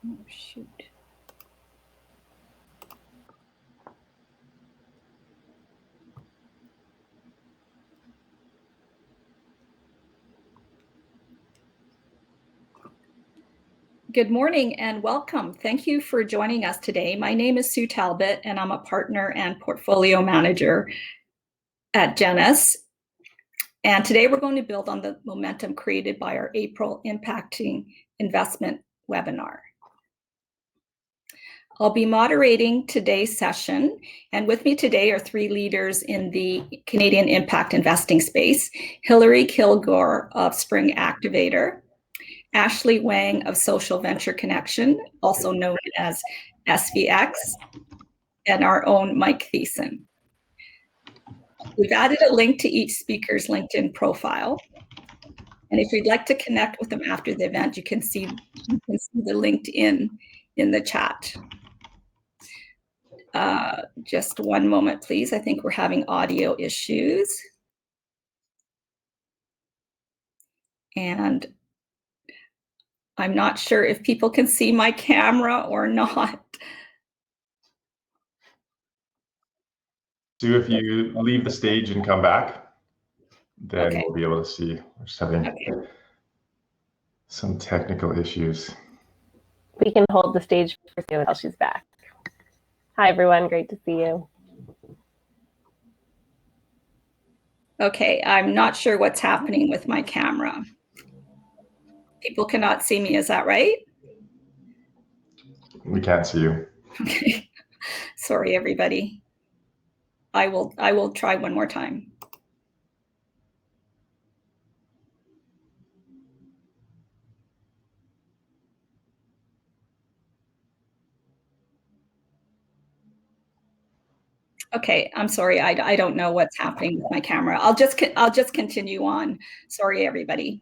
Oh, shoot. Good morning and welcome. Thank you for joining us today. My name is Sue Talbot and I'm a partner and portfolio manager at Genus. And today we're going to build on the momentum created by our April Impacting Investment webinar. I'll be moderating today's session, and with me today are three leaders in the Canadian impact investing space: Hilary Kilgour of Spring Activator, Ashley Wang of Social Venture Connection, also known as SVX, and our own Mike Thiessen. We've added a link to each speaker's LinkedIn profile. And if you'd like to connect with them after the event, you can see the LinkedIn in the chat. Just one moment, please. I think we're having audio issues. And I'm not sure if people can see my camera or not. So if you leave the stage and come back, then we'll be able to see. We're just having some technical issues. We can hold the stage for Sue until she's back. Hi, everyone. Great to see you. Okay, I'm not sure what's happening with my camera. People cannot see me, is that right? We can't see you. Okay, sorry, everybody. I will try one more time. Okay, I'm sorry. I don't know what's happening with my camera. I'll just continue on. Sorry, everybody.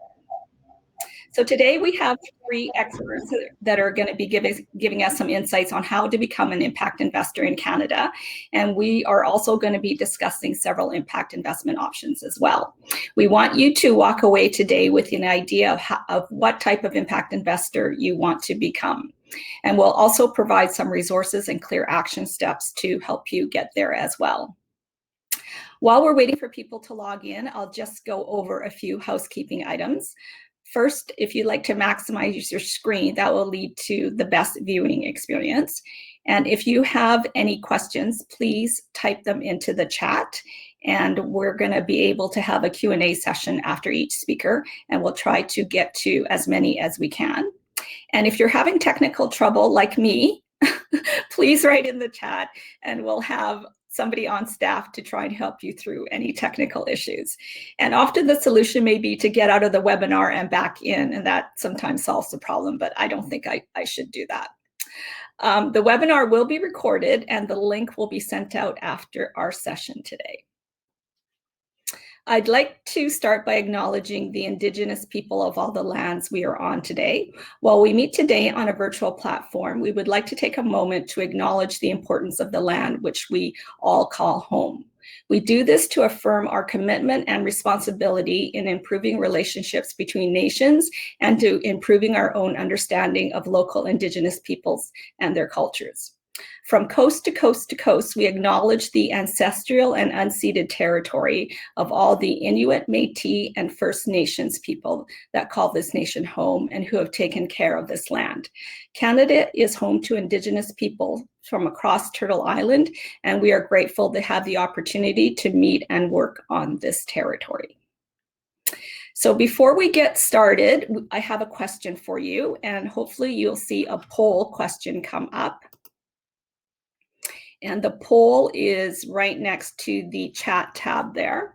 So today we have three experts that are going to be giving us some insights on how to become an impact investor in Canada. And we are also going to be discussing several impact investment options as well. We want you to walk away today with an idea of what type of impact investor you want to become. And we'll also provide some resources and clear action steps to help you get there as well. While we're waiting for people to log in, I'll just go over a few housekeeping items. First, if you'd like to maximize your screen, that will lead to the best viewing experience. And if you have any questions, please type them into the chat. And we're going to be able to have a Q&A session after each speaker, and we'll try to get to as many as we can. And if you're having technical trouble like me, please write in the chat and we'll have somebody on staff to try and help you through any technical issues. And often the solution may be to get out of the webinar and back in, and that sometimes solves the problem, but I don't think I should do that. The webinar will be recorded and the link will be sent out after our session today. I'd like to start by acknowledging the Indigenous people of all the lands we are on today. While we meet today on a virtual platform, we would like to take a moment to acknowledge the importance of the land which we all call home. We do this to affirm our commitment and responsibility in improving relationships between nations and to improving our own understanding of local Indigenous peoples and their cultures. From coast to coast to coast, we acknowledge the ancestral and unceded territory of all the Inuit, Métis, and First Nations people that call this nation home and who have taken care of this land. Canada is home to Indigenous people from across Turtle Island, and we are grateful to have the opportunity to meet and work on this territory. So before we get started, I have a question for you, and hopefully you'll see a poll question come up. And the poll is right next to the chat tab there.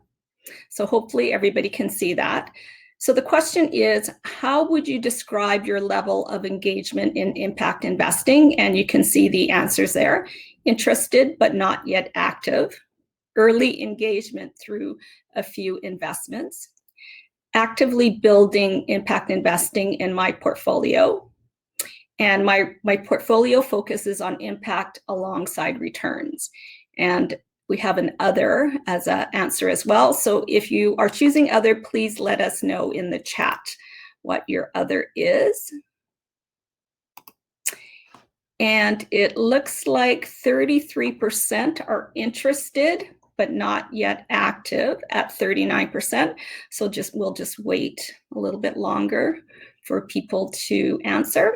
So hopefully everybody can see that. So the question is, how would you describe your level of engagement in impact investing? And you can see the answers there. Interested, but not yet active. Early engagement through a few investments. Actively building impact investing in my portfolio. And my portfolio focuses on impact alongside returns. And we have an other as an answer as well. So if you are choosing other, please let us know in the chat what your other is. And it looks like 33% are interested, but not yet active at 39%. So we'll just wait a little bit longer for people to answer.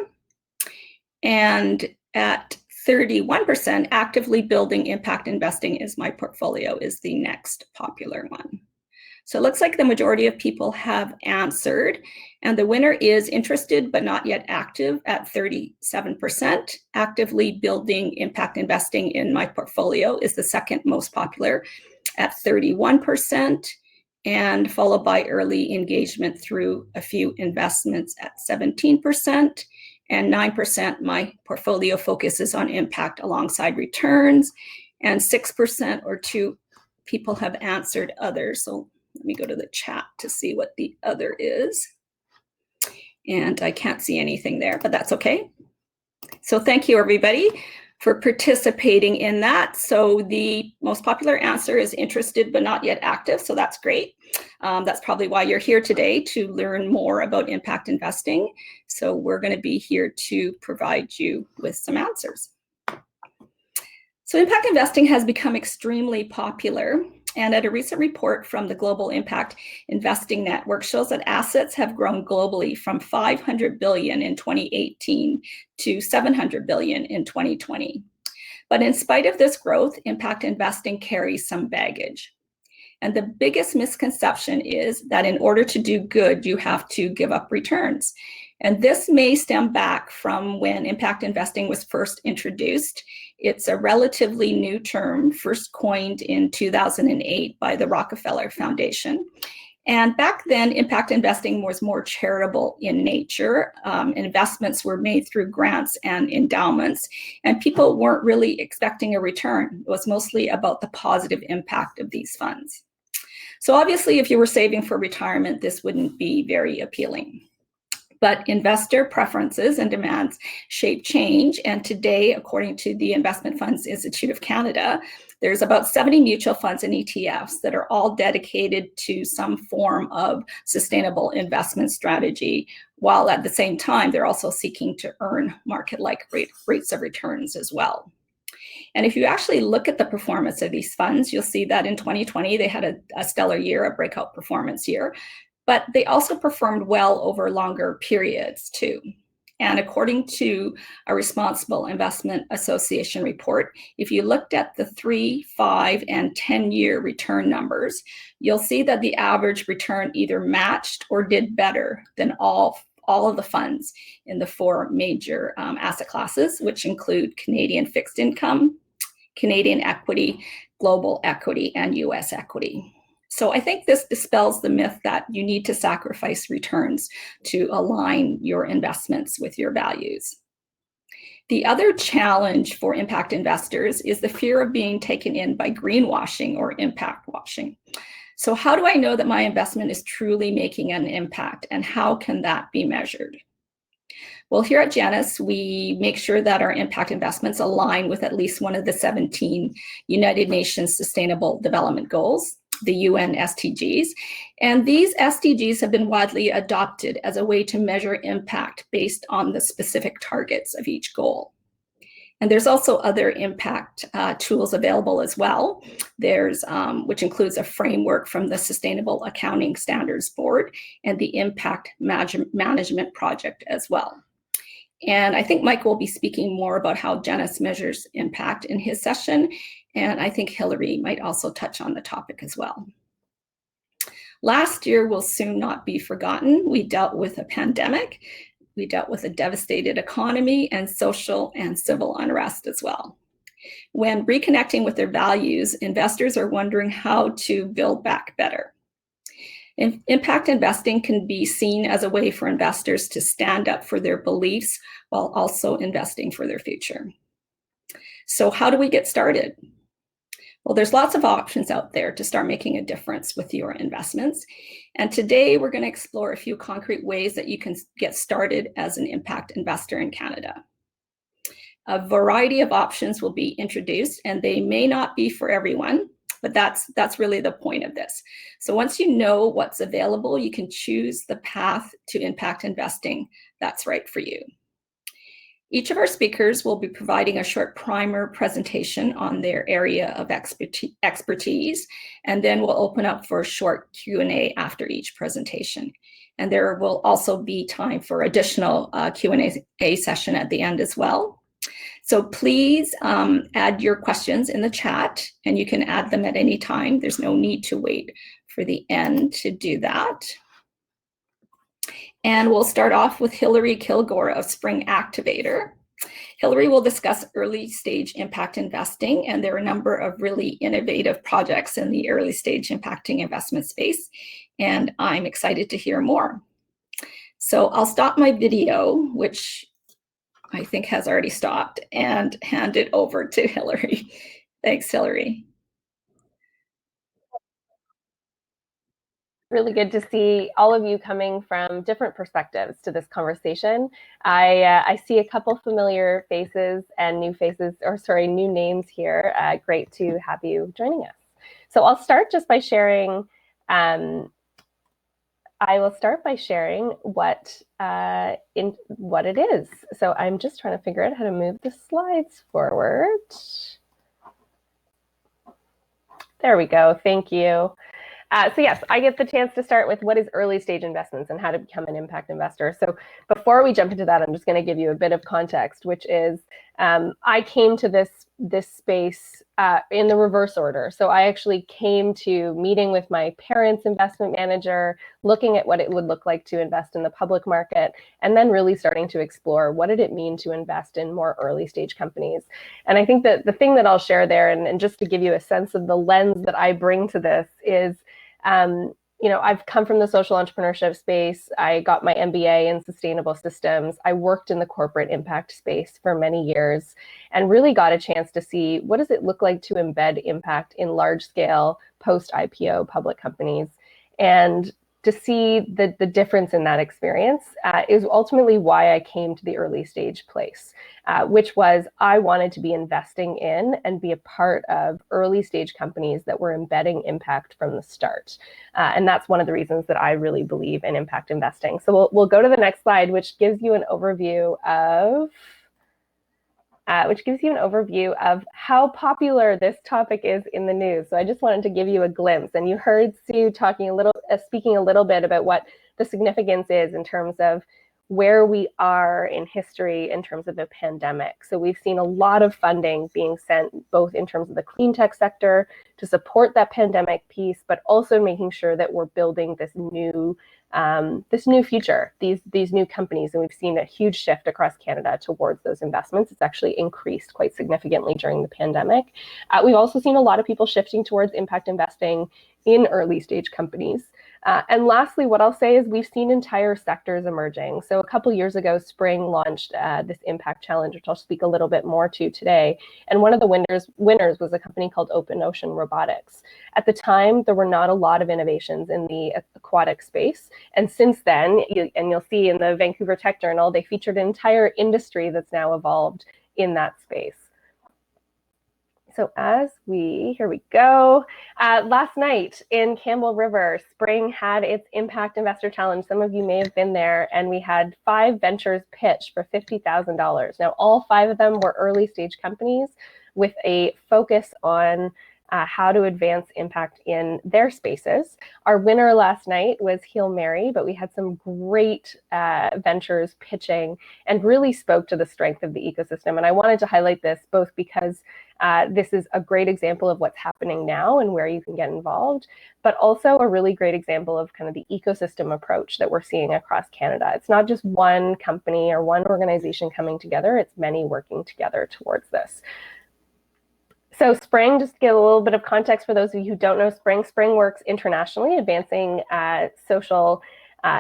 And at 31%, actively building impact investing is my portfolio is the next popular one. So it looks like the majority of people have answered, and the winner is interested but not yet active at 37%. Actively building impact investing in my portfolio is the second most popular at 31%, and followed by early engagement through a few investments at 17%, and 9% my portfolio focuses on impact alongside returns, and 6% or 2 people have answered others. So let me go to the chat to see what the other is. And I can't see anything there, but that's okay. So thank you, everybody, for participating in that. So the most popular answer is interested but not yet active. So that's great. That's probably why you're here today, to learn more about impact investing. So we're going to be here to provide you with some answers. So impact investing has become extremely popular. And at a recent report from the Global Impact Investing Network shows that assets have grown globally from 500 billion in 2018 to 700 billion in 2020. But in spite of this growth, impact investing carries some baggage. And the biggest misconception is that in order to do good, you have to give up returns. And this may stem back from when impact investing was first introduced. It's a relatively new term, first coined in 2008 by the Rockefeller Foundation. And back then, impact investing was more charitable in nature. Investments were made through grants and endowments, and people weren't really expecting a return. It was mostly about the positive impact of these funds. So obviously, if you were saving for retirement, this wouldn't be very appealing. But investor preferences and demands shape change. And today, according to the Investment Funds Institute of Canada, there's about 70 mutual funds and ETFs that are all dedicated to some form of sustainable investment strategy, while at the same time, they're also seeking to earn market-like rates of returns as well. And if you actually look at the performance of these funds, you'll see that in 2020, they had a stellar year, a breakout performance year. But they also performed well over longer periods too. And according to a Responsible Investment Association report, if you looked at the 3, 5, and 10-year return numbers, you'll see that the average return either matched or did better than all of the funds in the 4 major asset classes, which include Canadian fixed income, Canadian equity, global equity, and US equity. So I think this dispels the myth that you need to sacrifice returns to align your investments with your values. The other challenge for impact investors is the fear of being taken in by greenwashing or impact washing. So how do I know that my investment is truly making an impact, and how can that be measured? Well, here at Genus, we make sure that our impact investments align with at least one of the 17 United Nations Sustainable Development Goals, the UN SDGs. And these SDGs have been widely adopted as a way to measure impact based on the specific targets of each goal. And there's also other impact tools available as well. There's, which includes a framework from the Sustainable Accounting Standards Board and the Impact Management Project as well. And I think Mike will be speaking more about how Genus measures impact in his session. And I think Hilary might also touch on the topic as well. Last year will soon not be forgotten. We dealt with a pandemic. We dealt with a devastated economy and social and civil unrest as well. When reconnecting with their values, investors are wondering how to build back better. Impact investing can be seen as a way for investors to stand up for their beliefs while also investing for their future. So how do we get started? Well, there's lots of options out there to start making a difference with your investments. And today we're going to explore a few concrete ways that you can get started as an impact investor in Canada. A variety of options will be introduced, and they may not be for everyone, but that's really the point of this. So once you know what's available, you can choose the path to impact investing that's right for you. Each of our speakers will be providing a short primer presentation on their area of expertise, and then we'll open up for a short Q&A after each presentation. And there will also be time for additional Q&A session at the end as well. So please add your questions in the chat, and you can add them at any time. There's no need to wait for the end to do that. And we'll start off with Hilary Kilgour of Spring Activator. Hilary will discuss early stage impact investing, and there are a number of really innovative projects in the early stage impacting investment space, and I'm excited to hear more. So I'll stop my video, which I think has already stopped, and hand it over to Hilary. Thanks, Hilary. Really good to see all of you coming from different perspectives to this conversation. I see a couple familiar faces and new faces, or sorry, new names here. Great to have you joining us. So I'll start just by sharing, what it is. So I'm just trying to figure out how to move the slides forward. There we go, thank you. So yes, I get the chance to start with what is early stage investments and how to become an impact investor. So before we jump into that, I'm just going to give you a bit of context, which is I came to this space in the reverse order. So I actually came to meeting with my parents' investment manager, looking at what it would look like to invest in the public market, and then really starting to explore what did it mean to invest in more early stage companies. And I think that the thing that I'll share there, and just to give you a sense of the lens that I bring to this is, you know, I've come from the social entrepreneurship space. I got my MBA in sustainable systems. I worked in the corporate impact space for many years and really got a chance to see what does it look like to embed impact in large scale post-IPO public companies. And to see the difference in that experience is ultimately why I came to the early stage place, which was I wanted to be investing in and be a part of early stage companies that were embedding impact from the start. And that's one of the reasons that I really believe in impact investing. So we'll go to the next slide, which gives you an overview of how popular this topic is in the news. So I just wanted to give you a glimpse, and you heard Sue speaking a little bit about what the significance is in terms of where we are in history in terms of a pandemic. So we've seen a lot of funding being sent both in terms of the clean tech sector to support that pandemic piece, but also making sure that we're building this new future, these new companies. And we've seen a huge shift across Canada towards those investments. It's actually increased quite significantly during the pandemic. We've also seen a lot of people shifting towards impact investing in early stage companies. And lastly, what I'll say is we've seen entire sectors emerging. So a couple years ago, Spring launched this Impact Challenge, which I'll speak a little bit more to today. And one of the winners was a company called Open Ocean Robotics. At the time, there were not a lot of innovations in the aquatic space. And since then, you'll see in the Vancouver Tech Journal, they featured an entire industry that's now evolved in that space. So here we go. Last night in Campbell River, Spring had its Impact Investor Challenge. Some of you may have been there, and we had 5 ventures pitch for $50,000. Now, all 5 of them were early stage companies with a focus on how to advance impact in their spaces. Our winner last night was Heal Mary, but we had some great ventures pitching and really spoke to the strength of the ecosystem. And I wanted to highlight this both because this is a great example of what's happening now and where you can get involved, but also a really great example of kind of the ecosystem approach that we're seeing across Canada. It's not just one company or one organization coming together, it's many working together towards this. So Spring, just to give a little bit of context for those of you who don't know Spring works internationally, advancing social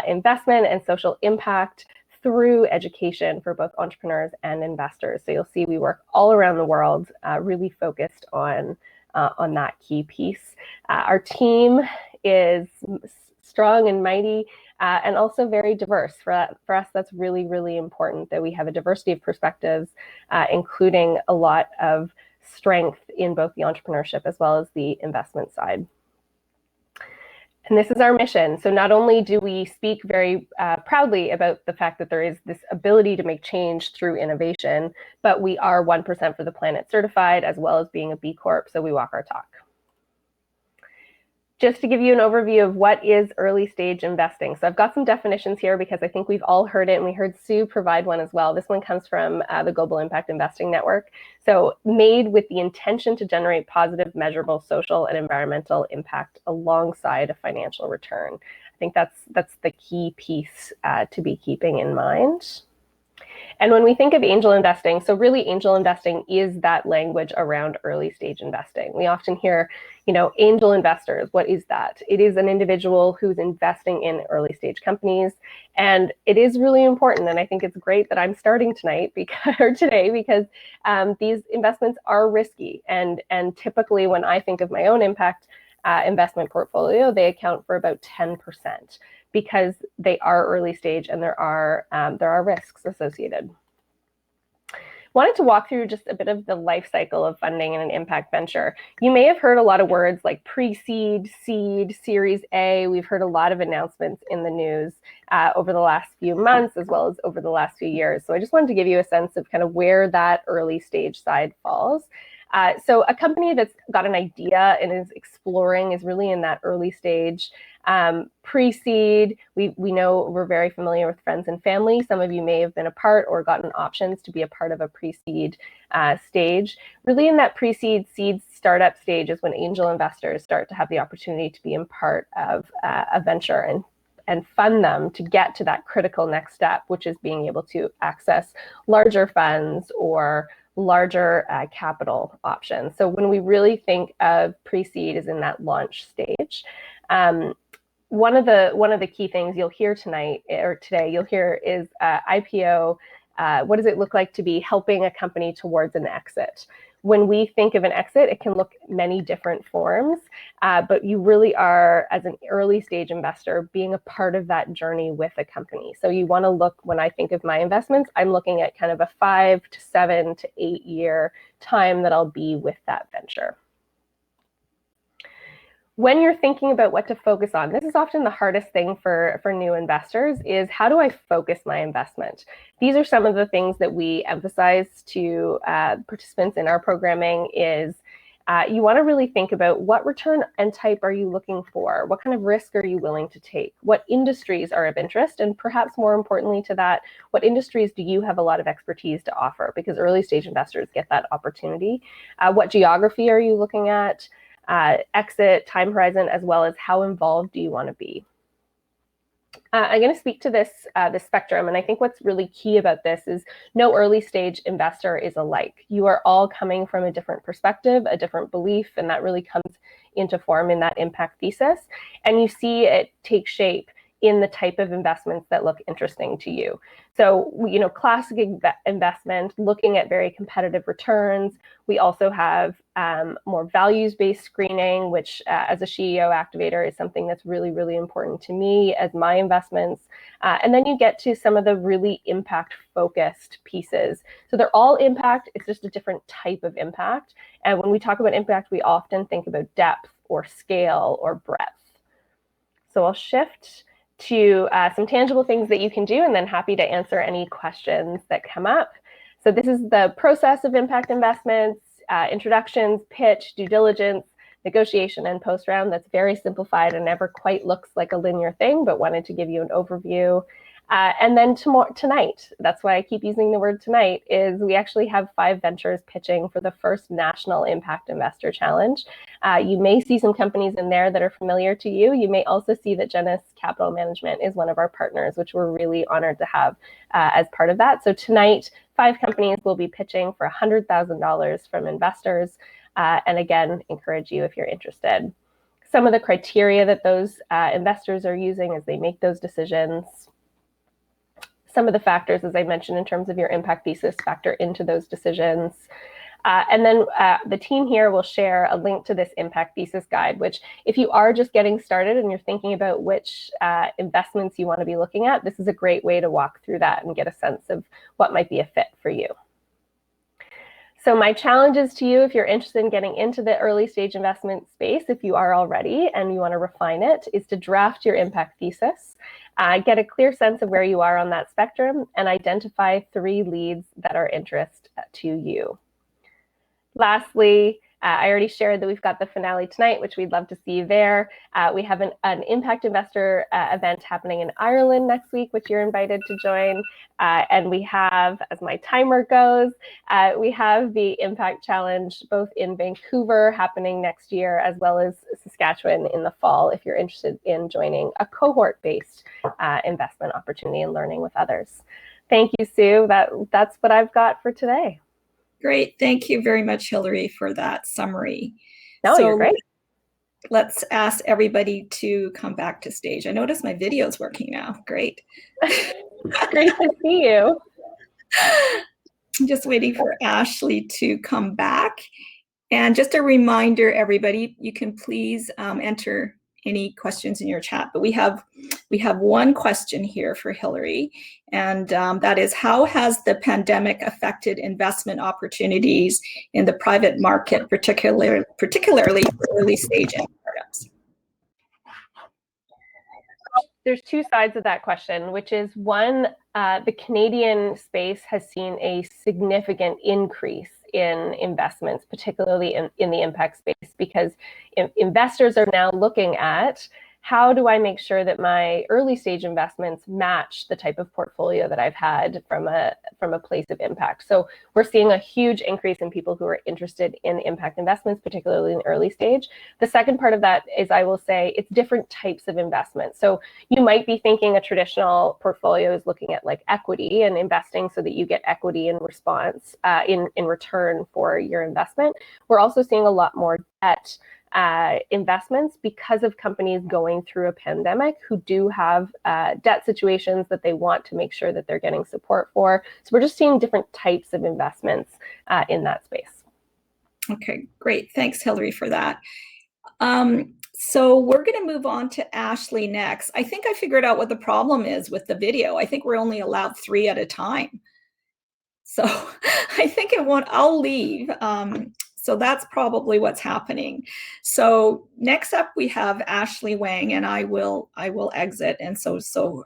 investment and social impact through education for both entrepreneurs and investors. So you'll see we work all around the world, really focused on that key piece. Our team is strong and mighty and also very diverse. For us, that's really, really important that we have a diversity of perspectives, including a lot of strength in both the entrepreneurship as well as the investment side. And this is our mission. So not only do we speak very proudly about the fact that there is this ability to make change through innovation, but we are 1% for the Planet certified, as well as being a B Corp, so we walk our talk. Just to give you an overview of what is early stage investing. So I've got some definitions here because I think we've all heard it, and we heard Sue provide one as well. This one comes from the Global Impact Investing Network. So made with the intention to generate positive, measurable social and environmental impact alongside a financial return. I think that's the key piece to be keeping in mind. And when we think of angel investing, so really angel investing is that language around early stage investing. We often hear, angel investors, what is that? It is an individual who's investing in early stage companies. And it is really important. And I think it's great that I'm starting today because these investments are risky. And typically when I think of my own impact investment portfolio, they account for about 10%. Because they are early stage and there are risks associated. Wanted to walk through just a bit of the life cycle of funding in an impact venture. You may have heard a lot of words like pre-seed, seed, Series A. We've heard a lot of announcements in the news over the last few months, as well as over the last few years. So I just wanted to give you a sense of kind of where that early stage side falls. So a company that's got an idea and is exploring is really in that early stage. Pre-seed, we know we're very familiar with friends and family. Some of you may have been a part or gotten options to be a part of a pre-seed stage. Really in that pre-seed, seed, startup stage is when angel investors start to have the opportunity to be in part of a venture and fund them to get to that critical next step, which is being able to access larger funds or larger capital options. So when we really think of pre-seed is in that launch stage. One of the key things you'll hear tonight or today you'll hear is IPO. What does it look like to be helping a company towards an exit? When we think of an exit, it can look many different forms, but you really are, as an early stage investor, being a part of that journey with a company. So you want to look, when I think of my investments, I'm looking at kind of a 5 to 7 to 8 year time that I'll be with that venture. When you're thinking about what to focus on, this is often the hardest thing for new investors is how do I focus my investment? These are some of the things that we emphasize to participants in our programming is you want to really think about what return and type are you looking for? What kind of risk are you willing to take? What industries are of interest? And perhaps more importantly to that, what industries do you have a lot of expertise to offer? Because early stage investors get that opportunity. What geography are you looking at? Exit, time horizon, as well as how involved do you want to be. I'm going to speak to this spectrum, and I think what's really key about this is no early stage investor is alike. You are all coming from a different perspective, a different belief, and that really comes into form in that impact thesis. And you see it take shape in the type of investments that look interesting to you. So, classic investment, looking at very competitive returns. We also have more values-based screening, which as a CEO activator is something that's really, really important to me as my investments. And then you get to some of the really impact-focused pieces. So they're all impact, it's just a different type of impact. And when we talk about impact, we often think about depth or scale or breadth. So I'll shift to some tangible things that you can do, and then happy to answer any questions that come up. So this is the process of impact investments, introductions, pitch, due diligence, negotiation, and post-round. That's very simplified and never quite looks like a linear thing, but wanted to give you an overview. And then tonight, that's why I keep using the word tonight, is we actually have 5 ventures pitching for the first National Impact Investor Challenge. You may see some companies in there that are familiar to you. You may also see that Genus Capital Management is one of our partners, which we're really honored to have as part of that. So tonight, 5 companies will be pitching for $100,000 from investors. And again, encourage you if you're interested. Some of the criteria that those investors are using as they make those decisions. Some of the factors, as I mentioned, in terms of your impact thesis factor into those decisions. And then the team here will share a link to this impact thesis guide, which if you are just getting started and you're thinking about which investments you want to be looking at, this is a great way to walk through that and get a sense of what might be a fit for you. So my challenges to you, if you're interested in getting into the early stage investment space, if you are already and you want to refine it, is to draft your impact thesis, get a clear sense of where you are on that spectrum, and identify 3 leads that are interest to you. Lastly, I already shared that we've got the finale tonight, which we'd love to see you there. We have an impact investor event happening in Ireland next week, which you're invited to join. And we have, as my timer goes, we have the Impact Challenge both in Vancouver happening next year, as well as Saskatchewan in the fall, if you're interested in joining a cohort-based investment opportunity and learning with others. Thank you, Sue. That's what I've got for today. Great. Thank you very much, Hilary, for that summary. No, you're great. Let's ask everybody to come back to stage. I notice my video is working now. Great. Great to see you. I'm just waiting for Ashley to come back. And just a reminder, everybody, you can please enter any questions in your chat. But we have one question here for Hilary, and that is, how has the pandemic affected investment opportunities in the private market, particularly for early stage startups? There's 2 sides of that question, which is one, the Canadian space has seen a significant increase in investments, particularly in the impact space, because investors are now looking at, how do I make sure that my early stage investments match the type of portfolio that I've had from a place of impact? So we're seeing a huge increase in people who are interested in impact investments, particularly in early stage. The second part of that is, I will say, it's different types of investments. So you might be thinking a traditional portfolio is looking at like equity and investing so that you get equity in response, in return for your investment. We're also seeing a lot more debt investments because of companies going through a pandemic who do have debt situations that they want to make sure that they're getting support for. So we're just seeing different types of investments in that space. Okay, great. Thanks, Hilary, for that. So we're going to move on to Ashley next. I think I figured out what the problem is with the video. I think we're only allowed 3 at a time. So I think it won't, I'll leave. So that's probably what's happening. So next up we have Ashley Wang, and I will exit, and so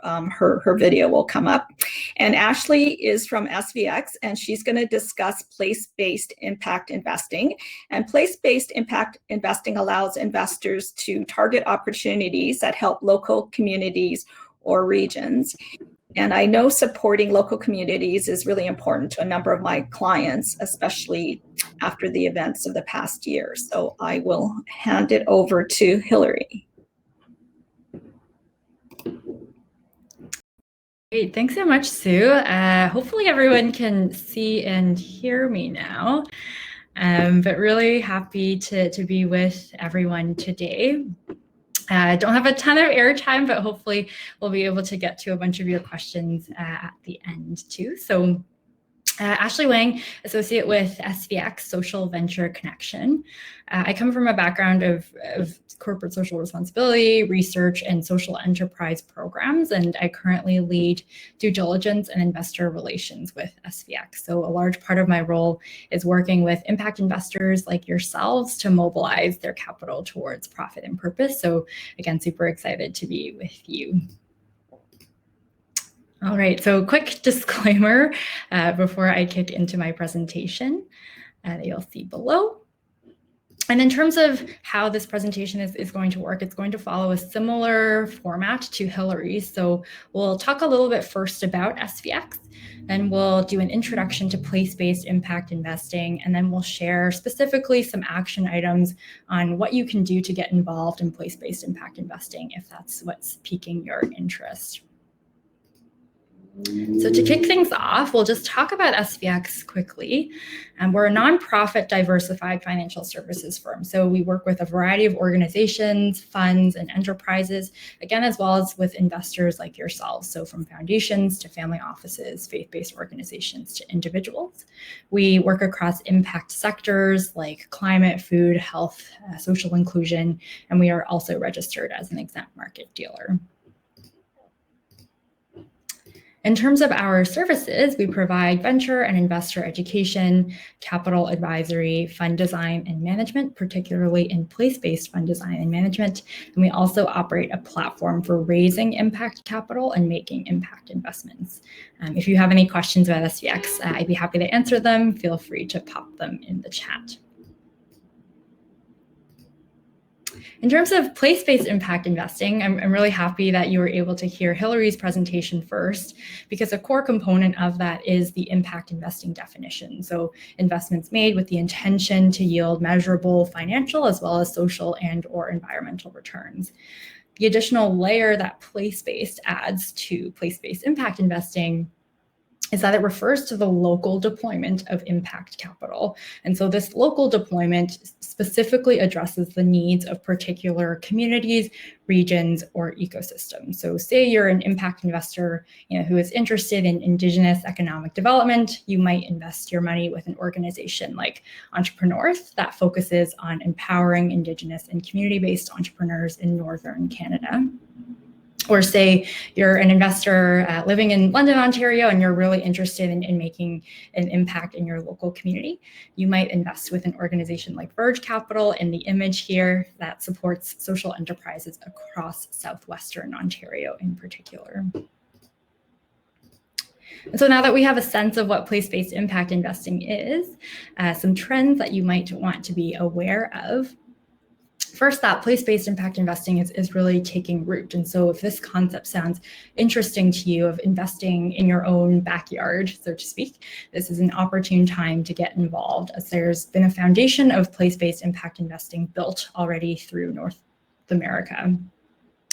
her video will come up. And Ashley is from SVX, and she's going to discuss place-based impact investing. And place-based impact investing allows investors to target opportunities that help local communities or regions. And I know supporting local communities is really important to a number of my clients, especially after the events of the past year. So I will hand it over to Hilary. Great, thanks so much, Sue. Hopefully everyone can see and hear me now, but really happy to be with everyone today. I don't have a ton of airtime, but hopefully we'll be able to get to a bunch of your questions at the end too. So Ashley Wang, associate with SVX, Social Venture Connection. I come from a background of corporate social responsibility, research, and social enterprise programs, and I currently lead due diligence and investor relations with SVX. So a large part of my role is working with impact investors like yourselves to mobilize their capital towards profit and purpose. So again, super excited to be with you. All right, so quick disclaimer before I kick into my presentation that you'll see below. And in terms of how this presentation is going to work, it's going to follow a similar format to Hilary's. So we'll talk a little bit first about SVX, then we'll do an introduction to place-based impact investing, and then we'll share specifically some action items on what you can do to get involved in place-based impact investing if that's what's piquing your interest. So to kick things off, we'll just talk about SVX quickly. We're a nonprofit diversified financial services firm. So we work with a variety of organizations, funds, and enterprises, again, as well as with investors like yourselves. So from foundations to family offices, faith-based organizations to individuals. We work across impact sectors like climate, food, health, social inclusion, and we are also registered as an exempt market dealer. In terms of our services, we provide venture and investor education, capital advisory, fund design and management, particularly in place-based fund design and management. And we also operate a platform for raising impact capital and making impact investments. If you have any questions about SVX, I'd be happy to answer them. Feel free to pop them in the chat. In terms of place-based impact investing, I'm really happy that you were able to hear Hilary's presentation first, because a core component of that is the impact investing definition. So investments made with the intention to yield measurable financial as well as social and/or environmental returns. The additional layer that place-based adds to place-based impact investing is that it refers to the local deployment of impact capital. And so this local deployment specifically addresses the needs of particular communities, regions, or ecosystems. So say you're an impact investor, who is interested in Indigenous economic development, you might invest your money with an organization like Entrepreneurs that focuses on empowering Indigenous and community-based entrepreneurs in Northern Canada. Or say you're an investor living in London, Ontario, and you're really interested in making an impact in your local community. You might invest with an organization like Verge Capital in the image here that supports social enterprises across southwestern Ontario in particular. And so now that we have a sense of what place-based impact investing is, some trends that you might want to be aware of. First, that place-based impact investing is really taking root. And so if this concept sounds interesting to you of investing in your own backyard, so to speak, this is an opportune time to get involved, as there's been a foundation of place-based impact investing built already through North America.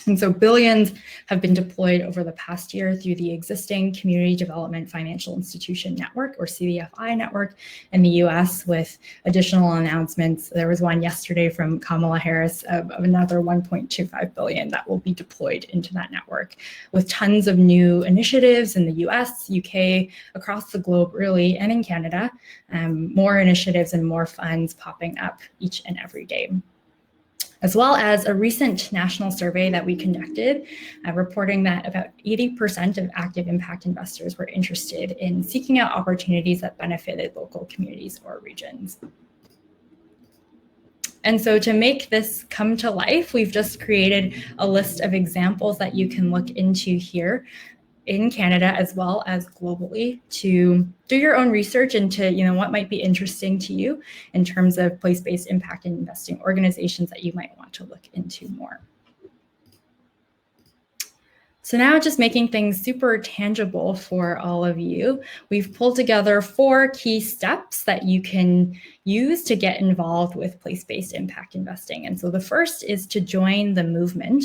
And so billions have been deployed over the past year through the existing Community Development Financial Institution Network, or CDFI network, in the US, with additional announcements. There was one yesterday from Kamala Harris of another $1.25 billion that will be deployed into that network, with tons of new initiatives in the US, UK, across the globe really, and in Canada, more initiatives and more funds popping up each and every day. As well as a recent national survey that we conducted, reporting that about 80% of active impact investors were interested in seeking out opportunities that benefited local communities or regions. And so to make this come to life, we've just created a list of examples that you can look into here in Canada as well as globally to do your own research into what might be interesting to you in terms of place-based impact investing organizations that you might want to look into more. So now, just making things super tangible for all of you, we've pulled together 4 key steps that you can use to get involved with place-based impact investing. And so the first is to join the movement.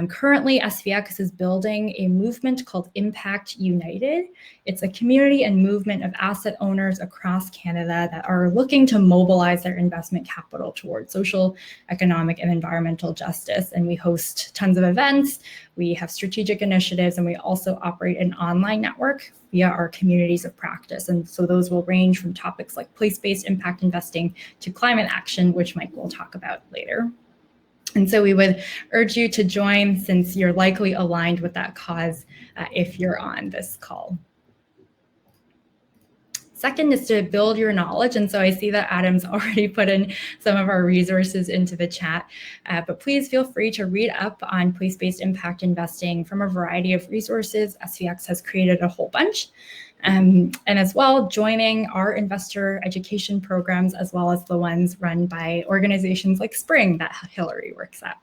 Currently, SVX is building a movement called Impact United. It's a community and movement of asset owners across Canada that are looking to mobilize their investment capital towards social, economic, and environmental justice. And we host tons of events, we have strategic initiatives, and we also operate an online network via our communities of practice. And so those will range from topics like place-based impact investing to climate action, which Mike will talk about later. And so we would urge you to join, since you're likely aligned with that cause if you're on this call. Second is to build your knowledge. And so I see that Adam's already put in some of our resources into the chat, but please feel free to read up on place-based impact investing from a variety of resources. SVX has created a whole bunch. And as well, joining our investor education programs, as well as the ones run by organizations like Spring that Hilary works at.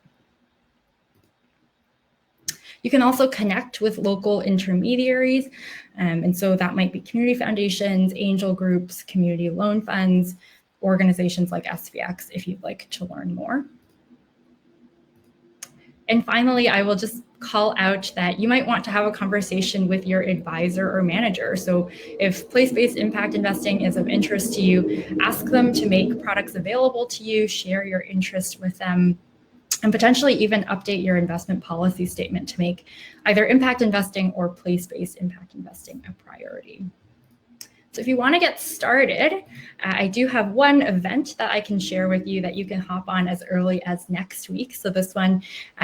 You can also connect with local intermediaries. And so that might be community foundations, angel groups, community loan funds, organizations like SVX if you'd like to learn more. And finally, I will just call out that you might want to have a conversation with your advisor or manager. So if place-based impact investing is of interest to you, ask them to make products available to you, share your interest with them, and potentially even update your investment policy statement to make either impact investing or place-based impact investing a priority. So if you want to get started, I do have one event that I can share with you that you can hop on as early as next week. So this one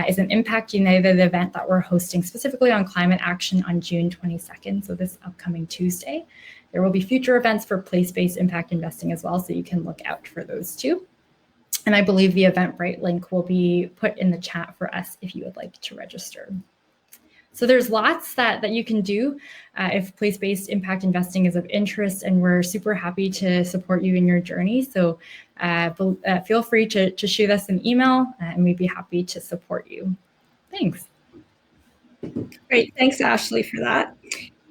is an Impact United event that we're hosting specifically on climate action on June 22nd, so this upcoming Tuesday. There will be future events for place-based impact investing as well, so you can look out for those too. And I believe the Eventbrite link will be put in the chat for us if you would like to register. So there's lots that you can do if place-based impact investing is of interest, and we're super happy to support you in your journey. So feel free to shoot us an email and we'd be happy to support you. Thanks. Great, thanks Ashley for that.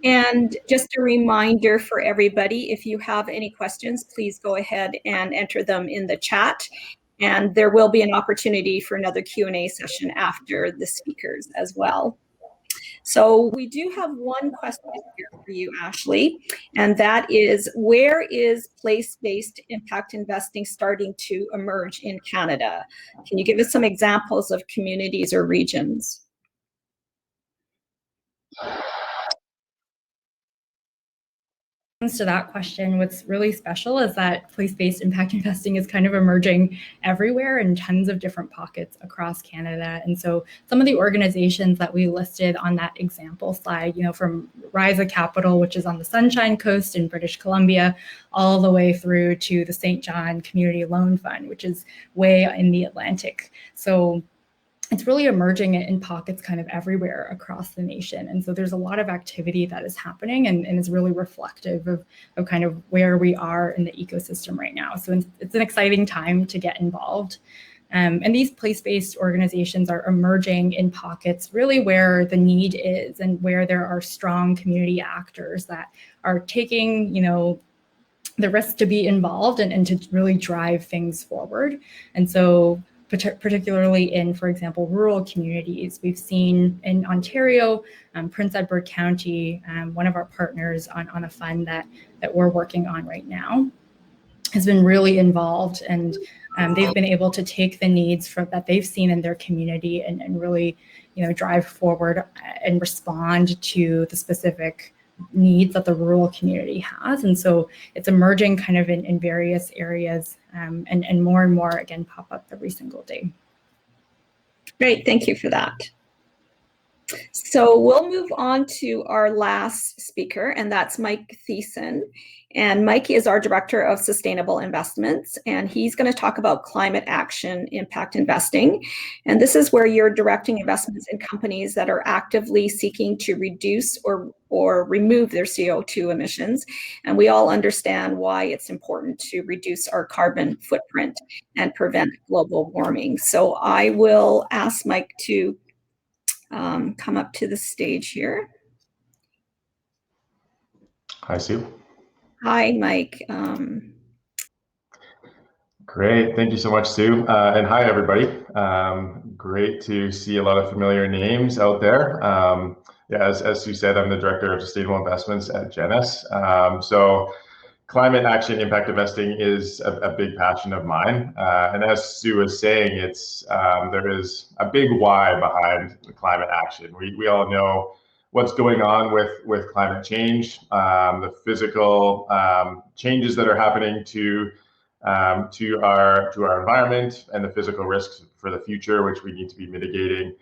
And just a reminder for everybody, if you have any questions, please go ahead and enter them in the chat. And there will be an opportunity for another Q&A session after the speakers as well. So we do have one question here for you, Ashley, and that is, where is place-based impact investing starting to emerge in Canada? Can you give us some examples of communities or regions? To that question, what's really special is that place-based impact investing is kind of emerging everywhere in tons of different pockets across Canada. And so some of the organizations that we listed on that example slide, from Risa Capital, which is on the Sunshine Coast in British Columbia, all the way through to the St. John Community Loan Fund, which is way in the Atlantic. So it's really emerging in pockets kind of everywhere across the nation. And so there's a lot of activity that is happening and is really reflective of kind of where we are in the ecosystem right now. So it's an exciting time to get involved. And these place-based organizations are emerging in pockets really where the need is and where there are strong community actors that are taking, the risk to be involved and to really drive things forward. And so particularly in, for example, rural communities. We've seen in Ontario, Prince Edward County, one of our partners on a fund that we're working on right now, has been really involved, and they've been able to take the needs that they've seen in their community and really, drive forward and respond to the specific needs that the rural community has. And so it's emerging kind of in various areas and more, again, pop up every single day. Great, thank you for that. So we'll move on to our last speaker, and that's Mike Thiessen. And Mike is our Director of Sustainable Investments, and he's going to talk about climate action impact investing. And this is where you're directing investments in companies that are actively seeking to reduce or remove their CO2 emissions. And we all understand why it's important to reduce our carbon footprint and prevent global warming. So I will ask Mike to come up to the stage here. Hi, Sue. Hi, Mike. Great, thank you so much, Sue. And hi, everybody. Great to see a lot of familiar names out there. As Sue said, I'm the Director of Sustainable Investments at Genus. So climate action impact investing is a big passion of mine. And as Sue was saying, there is a big why behind climate action. We all know what's going on with climate change, the physical changes that are happening to our environment, and the physical risks for the future, which we need to be mitigating.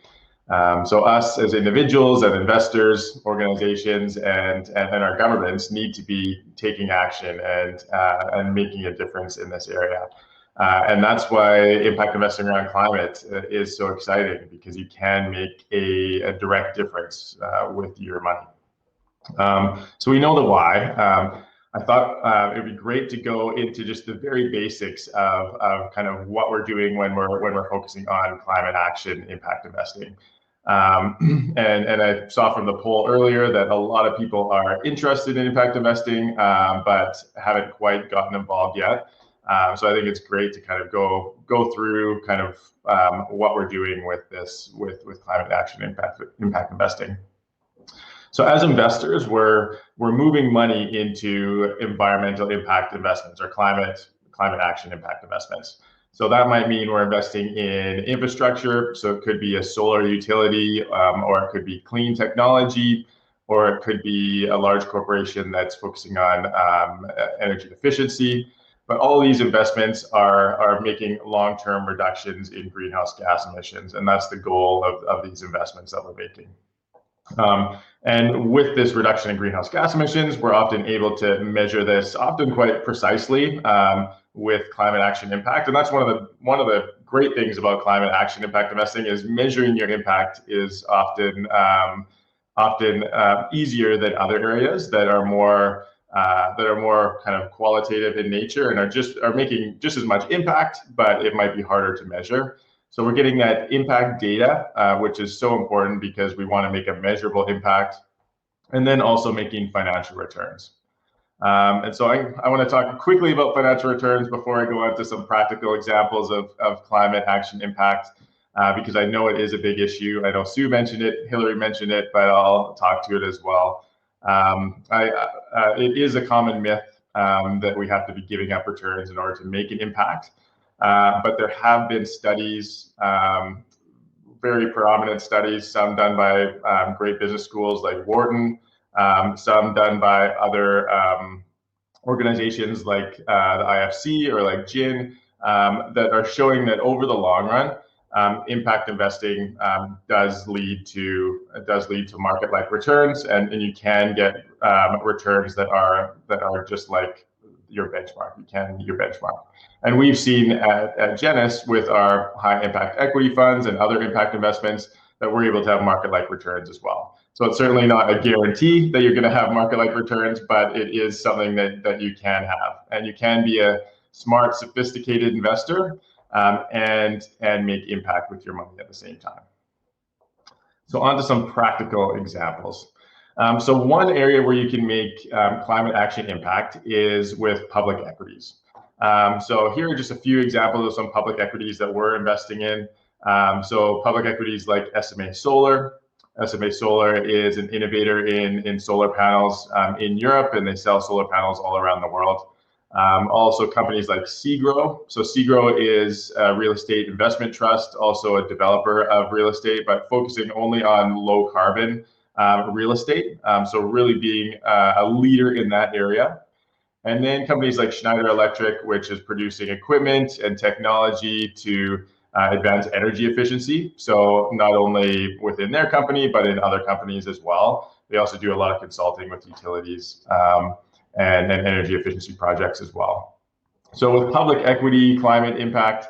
So us as individuals and investors, organizations, and our governments need to be taking action and making a difference in this area. And that's why impact investing around climate is so exciting, because you can make a direct difference with your money. So we know the why. I thought it'd be great to go into just the very basics of kind of what we're doing when we're focusing on climate action impact investing. And I saw from the poll earlier that a lot of people are interested in impact investing, but haven't quite gotten involved yet. So I think it's great to kind of go through kind of what we're doing with this, with climate action impact investing. So as investors, we're moving money into environmental impact investments or climate action impact investments. So that might mean we're investing in infrastructure. So it could be a solar utility, or it could be clean technology, or it could be a large corporation that's focusing on energy efficiency. But all of these investments are making long-term reductions in greenhouse gas emissions, and that's the goal of these investments that we're making. And with this reduction in greenhouse gas emissions, we're often able to measure this often quite precisely with climate action impact. And that's one of the great things about climate action impact investing is measuring your impact is often easier than other areas that are more kind of qualitative in nature and are making just as much impact, but it might be harder to measure. So we're getting that impact data, which is so important because we want to make a measurable impact, and then also making financial returns. And so I want to talk quickly about financial returns before I go on to some practical examples of climate action impact, because I know it is a big issue. I know Sue mentioned it, Hilary mentioned it, but I'll talk to it as well. It is a common myth that we have to be giving up returns in order to make an impact. But there have been studies, very prominent studies, some done by great business schools like Wharton, some done by other organizations like the IFC or like GIN, that are showing that over the long run, impact investing does lead to market-like returns, and you can get returns that are just like your benchmark. You can meet your benchmark. And we've seen at Genus with our high impact equity funds and other impact investments that we're able to have market-like returns as well. So it's certainly not a guarantee that you're going to have market-like returns, but it is something that you can have. And you can be a smart, sophisticated investor and make impact with your money at the same time. So on to some practical examples. So one area where you can make climate action impact is with public equities. So here are just a few examples of some public equities that we're investing in. So public equities like SMA Solar. SMA Solar is an innovator in solar panels in Europe, and they sell solar panels all around the world. Also companies like Segro. So Segro is a real estate investment trust, also a developer of real estate, but focusing only on low carbon real estate. So really being a leader in that area. And then companies like Schneider Electric, which is producing equipment and technology to advance energy efficiency. So not only within their company, but in other companies as well. They also do a lot of consulting with utilities and energy efficiency projects as well. So with public equity climate impact,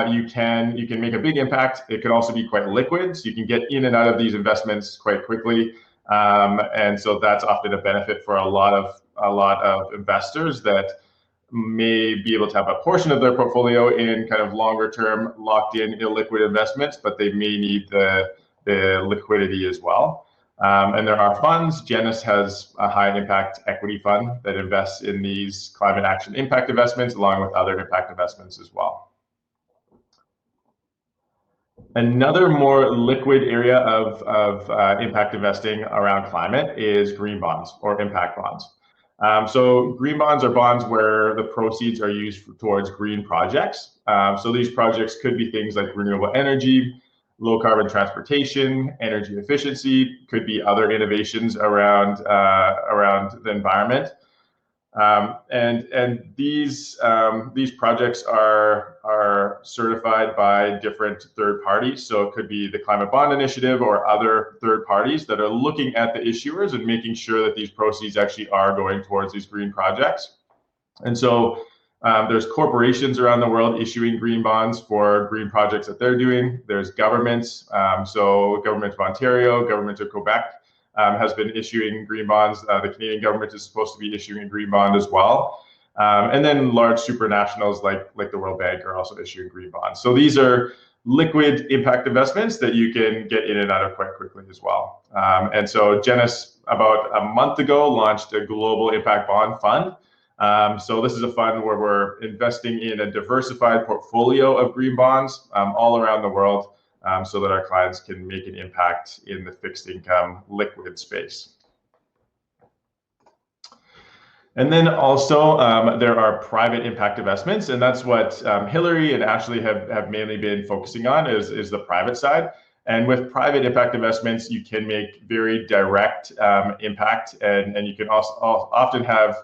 you can make a big impact. It can also be quite liquid, so you can get in and out of these investments quite quickly. And so that's often a benefit for a lot of investors that may be able to have a portion of their portfolio in kind of longer term locked in illiquid investments, but they may need the liquidity as well. And there are funds. Genus has a high impact equity fund that invests in these climate action impact investments along with other impact investments as well. Another more liquid area of impact investing around climate is green bonds or impact bonds. So green bonds are bonds where the proceeds are used towards green projects. So these projects could be things like renewable energy, low carbon transportation, energy efficiency, could be other innovations around the environment. And these projects are certified by different third parties. So it could be the Climate Bond Initiative or other third parties that are looking at the issuers and making sure that these proceeds actually are going towards these green projects. And so there's corporations around the world issuing green bonds for green projects that they're doing. There's governments, so Government of Ontario, Government of Quebec, has been issuing green bonds. The Canadian government is supposed to be issuing a green bond as well. And then large supranationals like the World Bank are also issuing green bonds. So these are liquid impact investments that you can get in and out of quite quickly as well. And so Genus, about a month ago, launched a global impact bond fund. So this is a fund where we're investing in a diversified portfolio of green bonds all around the world, so that our clients can make an impact in the fixed income liquid space. And then also there are private impact investments, and that's what Hilary and Ashley have mainly been focusing on is the private side. And with private impact investments, you can make very direct impact, and you can also often have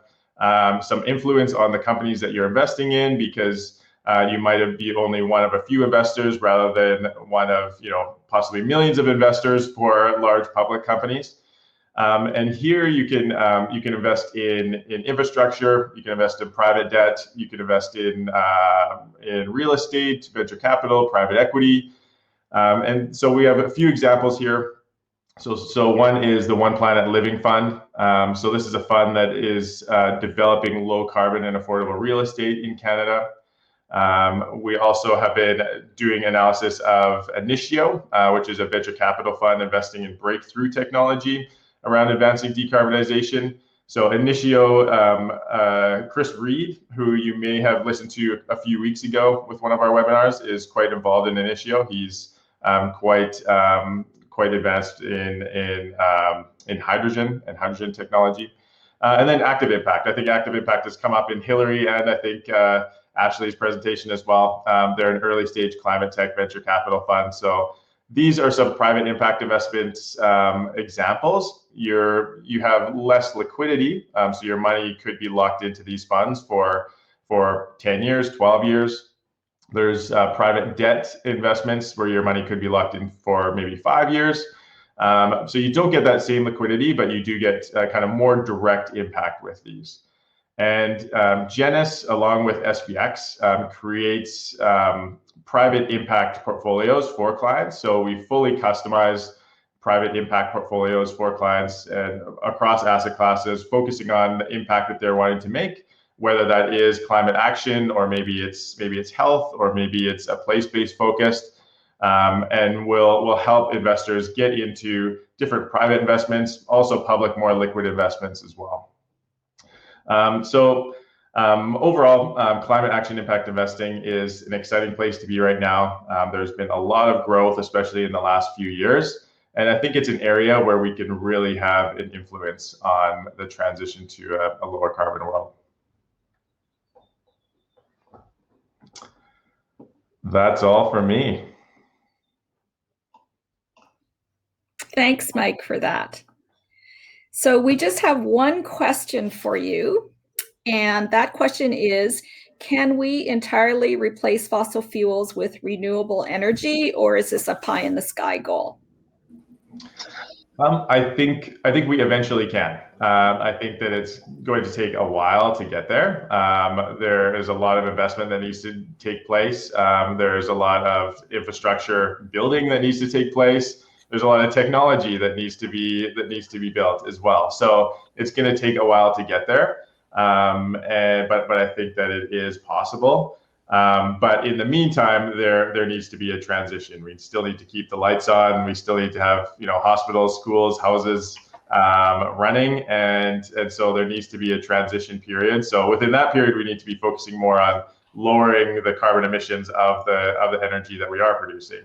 some influence on the companies that you're investing in, because you might be only one of a few investors rather than one of possibly millions of investors for large public companies. And here you can invest in infrastructure, you can invest in private debt, you can invest in real estate, venture capital, private equity. And so we have a few examples here. So one is the One Planet Living Fund. So this is a fund that is developing low carbon and affordable real estate in Canada. We also have been doing analysis of Initio, which is a venture capital fund investing in breakthrough technology around advancing decarbonization. So Initio, Chris Reed, who you may have listened to a few weeks ago with one of our webinars, is quite involved in Initio. He's quite advanced in hydrogen and hydrogen technology. And then Active Impact. I think Active Impact has come up in Hilary and I think Ashley's presentation as well. They're an early stage climate tech venture capital fund. So these are some private impact investments examples. You have less liquidity, so your money could be locked into these funds for 10 years, 12 years. There's private debt investments where your money could be locked in for maybe 5 years. So you don't get that same liquidity, but you do get kind of more direct impact with these. And Genus, along with SPX, creates private impact portfolios for clients. So we fully customize private impact portfolios for clients and across asset classes, focusing on the impact that they're wanting to make, whether that is climate action, or maybe it's health, or maybe it's a place-based focused. And we'll help investors get into different private investments, also public, more liquid investments as well. Overall, climate action impact investing is an exciting place to be right now. There's been a lot of growth, especially in the last few years. And I think it's an area where we can really have an influence on the transition to a lower carbon world. That's all for me. Thanks, Mike, for that. So we just have one question for you. And that question is, can we entirely replace fossil fuels with renewable energy, or is this a pie in the sky goal? I think we eventually can. I think that it's going to take a while to get there. There is a lot of investment that needs to take place. There's a lot of infrastructure building that needs to take place. There's a lot of technology that needs to be built as well. So it's going to take a while to get there. But I think that it is possible. But in the meantime, there needs to be a transition. We still need to keep the lights on. We still need to have hospitals, schools, houses running, and so there needs to be a transition period. So within that period, we need to be focusing more on lowering the carbon emissions of the energy that we are producing.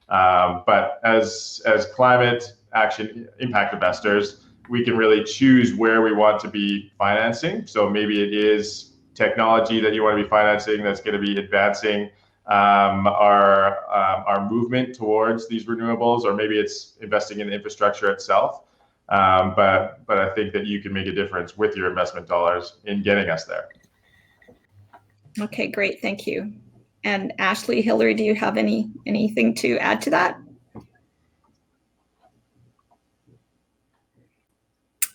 But as climate action impact investors, we can really choose where we want to be financing. So maybe it is technology that you want to be financing that's going to be advancing our movement towards these renewables, or maybe it's investing in the infrastructure itself. But I think that you can make a difference with your investment dollars in getting us there. Okay, great, thank you. And Ashley, Hilary, do you have anything to add to that?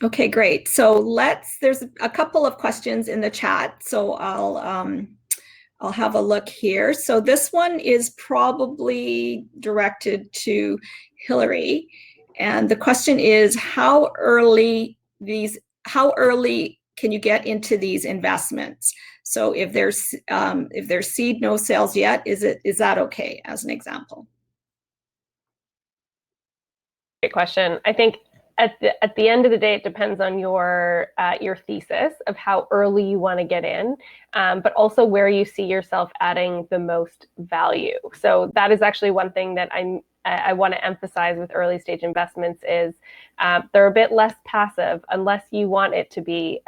Okay, great. So there's a couple of questions in the chat. So I'll have a look here. So this one is probably directed to Hilary. And the question is, how early can you get into these investments? So if there's seed, no sales yet, is that okay, as an example? Great question. I think at the end of the day, it depends on your thesis of how early you want to get in, but also where you see yourself adding the most value. So that is actually one thing that I want to emphasize with early stage investments is they're a bit less passive unless you want it to be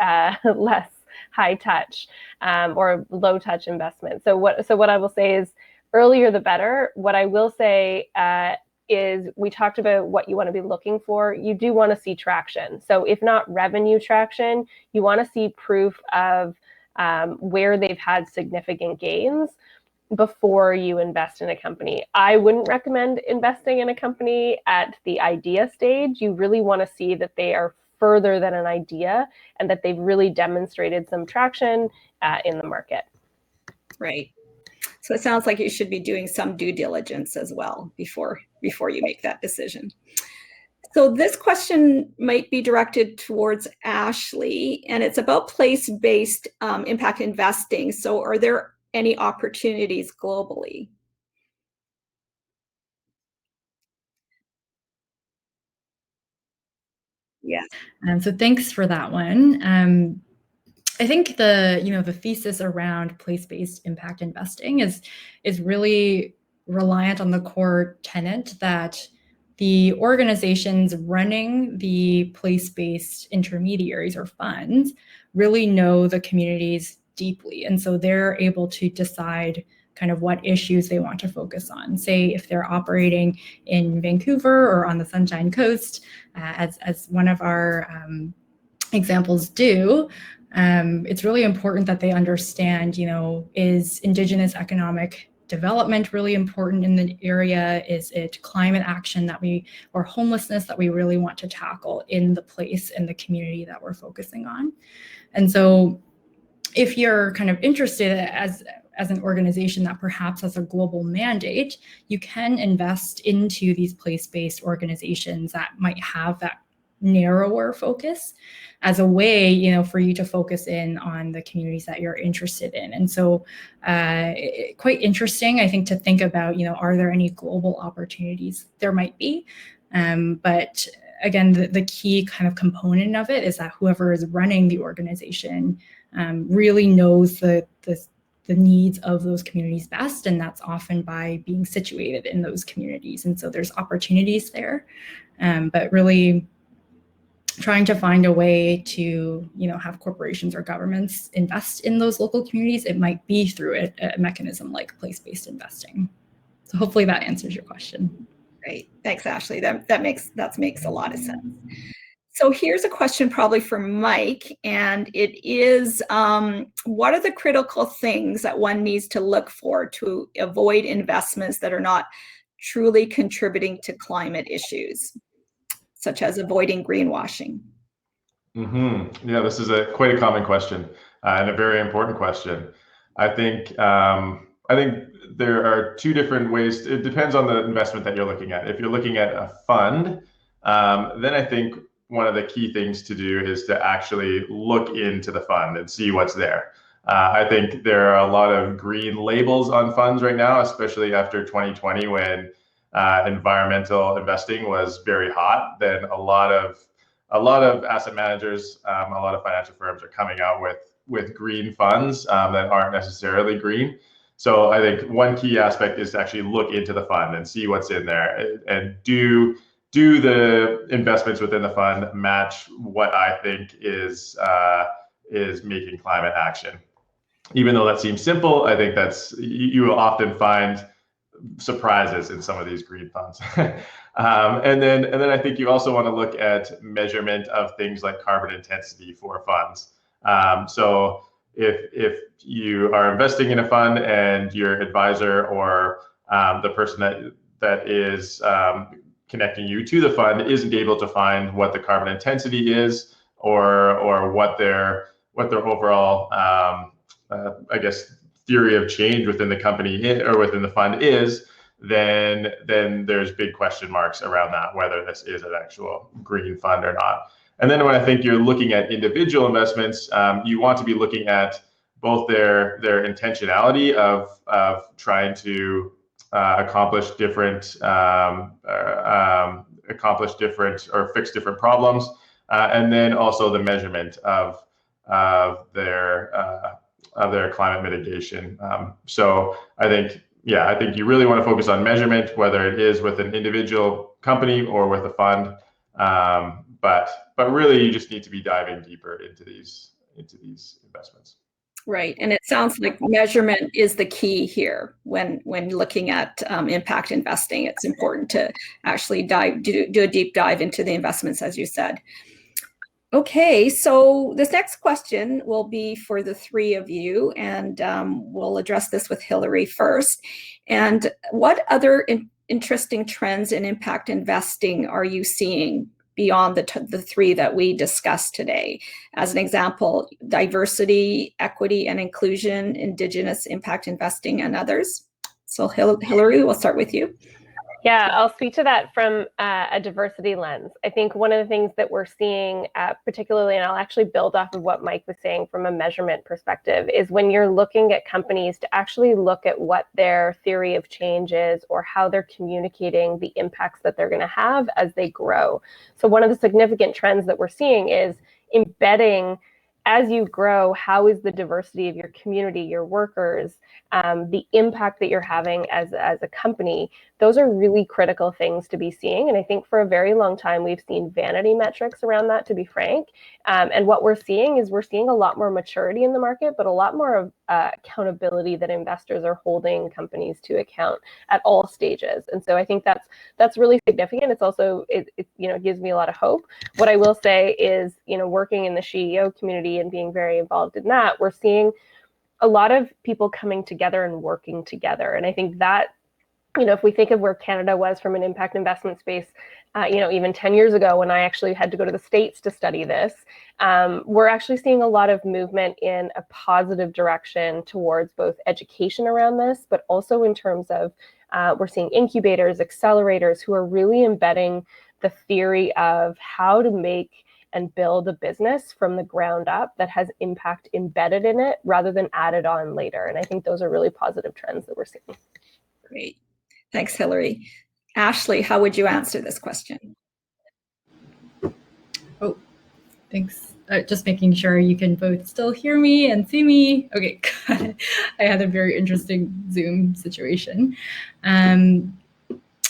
less high touch or low touch investment. So what I will say is earlier the better. What I will say is we talked about what you want to be looking for. You do want to see traction. So if not revenue traction, you want to see proof of where they've had significant gains before you invest in a company. I wouldn't recommend investing in a company at the idea stage. You really want to see that they are further than an idea and that they've really demonstrated some traction in the market. Right. So it sounds like you should be doing some due diligence as well before you make that decision. So this question might be directed towards Ashley, and it's about place-based impact investing. So are there any opportunities globally? Yes. So thanks for that one. I think the thesis around place-based impact investing is really reliant on the core tenet that the organizations running the place-based intermediaries or funds really know the communities deeply, and so they're able to decide kind of what issues they want to focus on. Say if they're operating in Vancouver or on the Sunshine Coast, as one of our examples do. It's really important that they understand, is Indigenous economic development really important in the area? Is it climate action or homelessness that we really want to tackle in the place and the community that we're focusing on? And so if you're kind of interested as an organization that perhaps has a global mandate, you can invest into these place-based organizations that might have that narrower focus as a way, for you to focus in on the communities that you're interested in. And so quite interesting, I think, to think about, are there any global opportunities? There might be, but again, the key kind of component of it is that whoever is running the organization really knows the needs of those communities best, and that's often by being situated in those communities. And so there's opportunities there, but really trying to find a way to, have corporations or governments invest in those local communities. It might be through a mechanism like place-based investing. So hopefully that answers your question. Great, thanks, Ashley. That makes a lot of sense. So here's a question probably for Mike, and it is, what are the critical things that one needs to look for to avoid investments that are not truly contributing to climate issues, such as avoiding greenwashing? Mm-hmm. Yeah, this is quite a common question and a very important question. I think there are two different ways. It depends on the investment that you're looking at. If you're looking at a fund, then I think one of the key things to do is to actually look into the fund and see what's there. I think there are a lot of green labels on funds right now, especially after 2020 when environmental investing was very hot. Then a lot of asset managers, a lot of financial firms are coming out with green funds that aren't necessarily green. So I think one key aspect is to actually look into the fund and see what's in there, and do the investments within the fund match what I think is making climate action. Even though that seems simple, I think you will often find surprises in some of these green funds. And then I think you also want to look at measurement of things like carbon intensity for funds. So if you are investing in a fund and your advisor or the person that is connecting you to the fund isn't able to find what the carbon intensity is or what their overall I guess theory of change within the company or within the fund is, then there's big question marks around that, whether this is an actual green fund or not. And then when I think you're looking at individual investments, you want to be looking at both their intentionality of trying to accomplish different or fix different problems, and then also the measurement of their climate mitigation. So I think you really want to focus on measurement, whether it is with an individual company or with a fund. But really, you just need to be diving deeper into these investments. Right, and it sounds like measurement is the key here when looking at impact investing. It's important to actually do a deep dive into the investments, as you said. Okay, so this next question will be for the three of you, and we'll address this with Hilary first. And what other interesting trends in impact investing are you seeing beyond the three that we discussed today? As an example, diversity, equity, and inclusion, Indigenous impact investing, and others. So Hilary, we'll start with you. Yeah, I'll speak to that from a diversity lens. I think one of the things that we're seeing particularly, and I'll actually build off of what Mike was saying from a measurement perspective, is when you're looking at companies to actually look at what their theory of change is or how they're communicating the impacts that they're going to have as they grow. So one of the significant trends that we're seeing is embedding, as you grow, how is the diversity of your community, your workers, the impact that you're having as a company. Those are really critical things to be seeing. And I think for a very long time, we've seen vanity metrics around that, to be frank. And what we're seeing is we're seeing a lot more maturity in the market, but a lot more of accountability that investors are holding companies to account at all stages. And so I think that's really significant. It's also, it gives me a lot of hope. What I will say is, working in the CEO community and being very involved in that, we're seeing a lot of people coming together and working together. And I think that, if we think of where Canada was from an impact investment space, even 10 years ago when I actually had to go to the States to study this, we're actually seeing a lot of movement in a positive direction towards both education around this, but also in terms of we're seeing incubators, accelerators who are really embedding the theory of how to make and build a business from the ground up that has impact embedded in it rather than added on later. And I think those are really positive trends that we're seeing. Great. Thanks, Hilary. Ashley, how would you answer this question? Oh, thanks. Just making sure you can both still hear me and see me. Okay, I had a very interesting Zoom situation.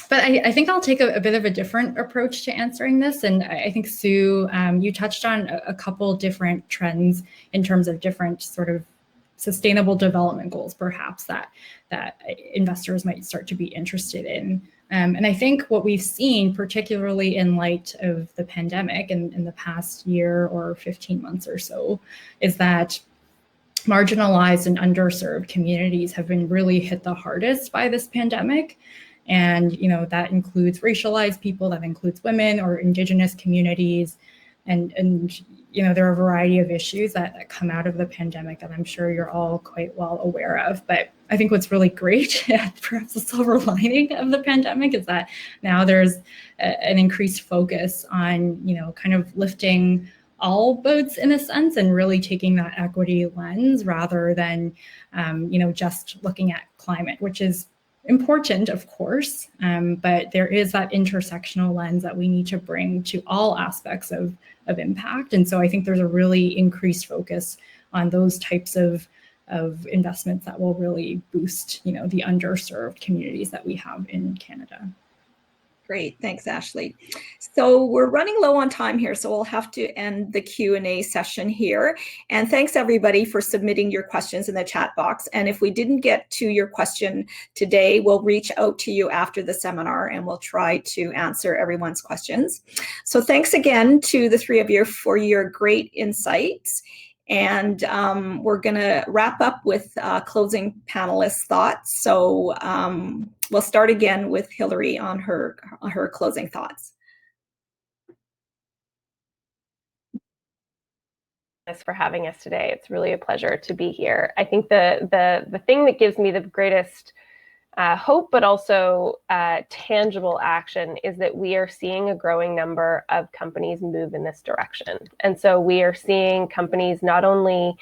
But I think I'll take a bit of a different approach to answering this. And I think, Sue, you touched on a couple different trends in terms of different sort of sustainable development goals, perhaps, that investors might start to be interested in. And I think what we've seen, particularly in light of the pandemic and in the past year or 15 months or so, is that marginalized and underserved communities have been really hit the hardest by this pandemic. And, that includes racialized people, that includes women or Indigenous communities. And there are a variety of issues that come out of the pandemic that I'm sure you're all quite well aware of. But I think what's really great, perhaps the silver lining of the pandemic, is that now there's an increased focus on, kind of lifting all boats in a sense and really taking that equity lens rather than, just looking at climate, which is important, of course, but there is that intersectional lens that we need to bring to all aspects of impact. And so I think there's a really increased focus on those types of investments that will really boost, the underserved communities that we have in Canada. Great, thanks, Ashley. So we're running low on time here, so we'll have to end the Q&A session here. And thanks everybody for submitting your questions in the chat box. And if we didn't get to your question today, we'll reach out to you after the seminar and we'll try to answer everyone's questions. So thanks again to the three of you for your great insights. And we're going to wrap up with closing panelist thoughts. So we'll start again with Hilary on her closing thoughts. Thanks for having us today. It's really a pleasure to be here. I think the thing that gives me the greatest hope, but also tangible action, is that we are seeing a growing number of companies move in this direction. And so we are seeing companies not only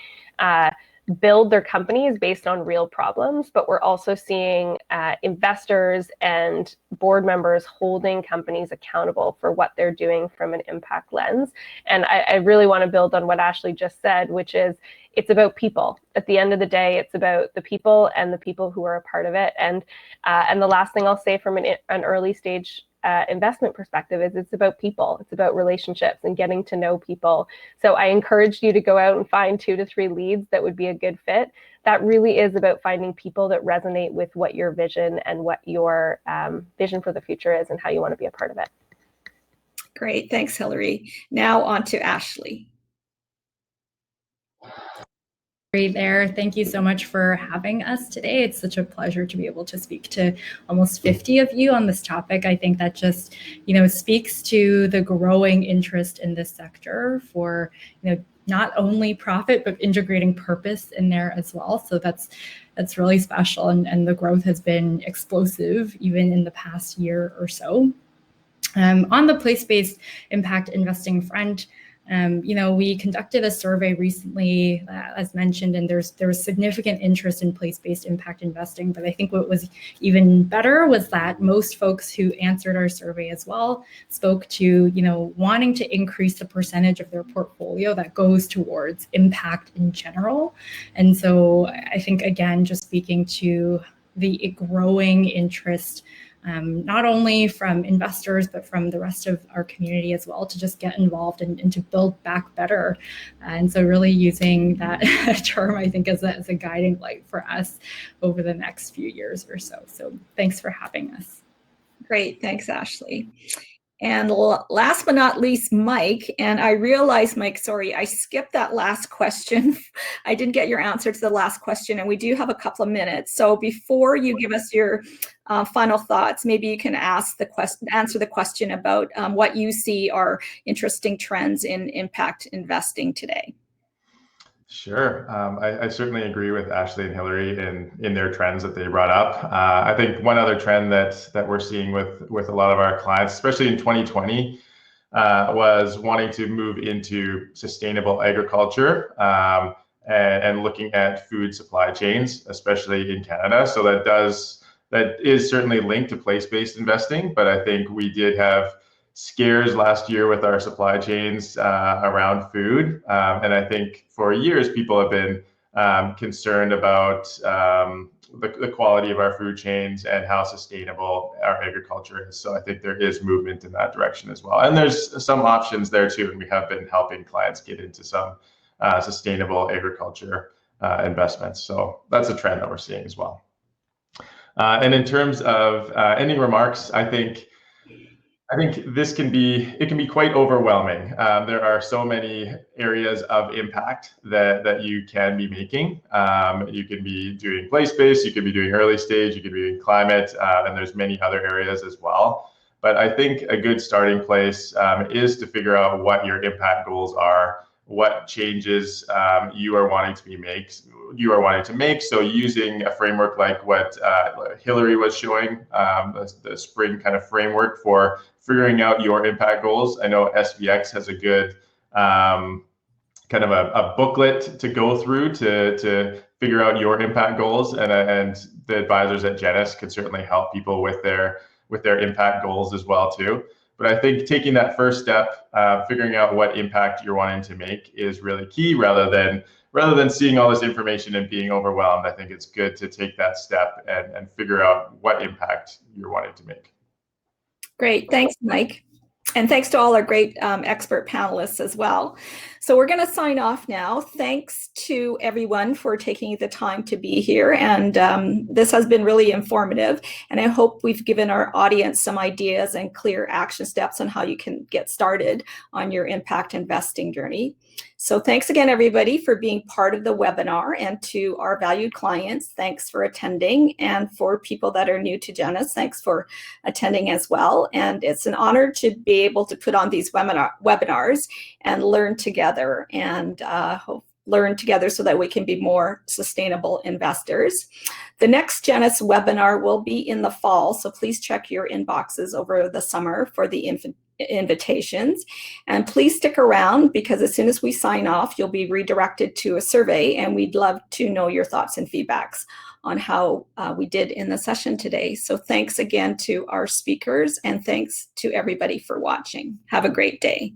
build their companies based on real problems, but we're also seeing investors and board members holding companies accountable for what they're doing from an impact lens. And I really want to build on what Ashley just said, which is it's about people. At the end of the day, it's about the people and the people who are a part of it. And the last thing I'll say from an early stage investment perspective is it's about people. It's about relationships and getting to know people. So I encourage you to go out and find 2 to 3 leads that would be a good fit. That really is about finding people that resonate with what your vision and what your vision for the future is and how you want to be a part of it. Great, thanks, Hilary. Now on to Ashley. There. Thank you so much for having us today. It's such a pleasure to be able to speak to almost 50 of you on this topic. I think that just, speaks to the growing interest in this sector for, not only profit, but integrating purpose in there as well. So that's really special. And the growth has been explosive even in the past year or so. On the place-based impact investing front, we conducted a survey recently, as mentioned, and there was significant interest in place-based impact investing. But I think what was even better was that most folks who answered our survey as well spoke to, wanting to increase the percentage of their portfolio that goes towards impact in general. And so I think, again, just speaking to the growing interest not only from investors, but from the rest of our community as well, to just get involved and to build back better. And so really using that term, I think, as a guiding light for us over the next few years or so. So thanks for having us. Great, thanks, Ashley. And last but not least, Mike. And I realized, Mike, sorry, I skipped that last question. I didn't get your answer to the last question, and we do have a couple of minutes. So before you give us your final thoughts, maybe you can answer the question about what you see are interesting trends in impact investing today. Sure. I certainly agree with Ashley and Hilary in their trends that they brought up. I think one other trend that we're seeing with a lot of our clients, especially in 2020, was wanting to move into sustainable agriculture and looking at food supply chains, especially in Canada. So that is certainly linked to place-based investing, but I think we did have scares last year with our supply chains around food. And I think for years, people have been concerned about the quality of our food chains and how sustainable our agriculture is. So I think there is movement in that direction as well. And there's some options there too. And we have been helping clients get into some sustainable agriculture investments. So that's a trend that we're seeing as well. And in terms of ending remarks, I think this can be quite overwhelming. There are so many areas of impact that you can be making. You can be doing place-based, you could be doing early stage, you could be doing climate, and there's many other areas as well. But I think a good starting place is to figure out what your impact goals are, what changes you are wanting to make. So using a framework like what Hilary was showing, the spring kind of framework for figuring out your impact goals. I know SVX has a good kind of a booklet to go through to figure out your impact goals, and the advisors at Genus can certainly help people with their impact goals as well too. But I think taking that first step, figuring out what impact you're wanting to make is really key, rather than seeing all this information and being overwhelmed. I think it's good to take that step and figure out what impact you're wanting to make. Great, thanks, Mike. And thanks to all our great expert panelists as well. So we're going to sign off now. Thanks to everyone for taking the time to be here. And this has been really informative. And I hope we've given our audience some ideas and clear action steps on how you can get started on your impact investing journey. So thanks again, everybody, for being part of the webinar, and to our valued clients, thanks for attending. And for people that are new to Genus, thanks for attending as well. And it's an honor to be able to put on these webinars and learn together learn together so that we can be more sustainable investors. The next Genus webinar will be in the fall, so please check your inboxes over the summer for the invitations. And please stick around, because as soon as we sign off, you'll be redirected to a survey, and we'd love to know your thoughts and feedbacks on how we did in the session today. So thanks again to our speakers, and thanks to everybody for watching. Have a great day.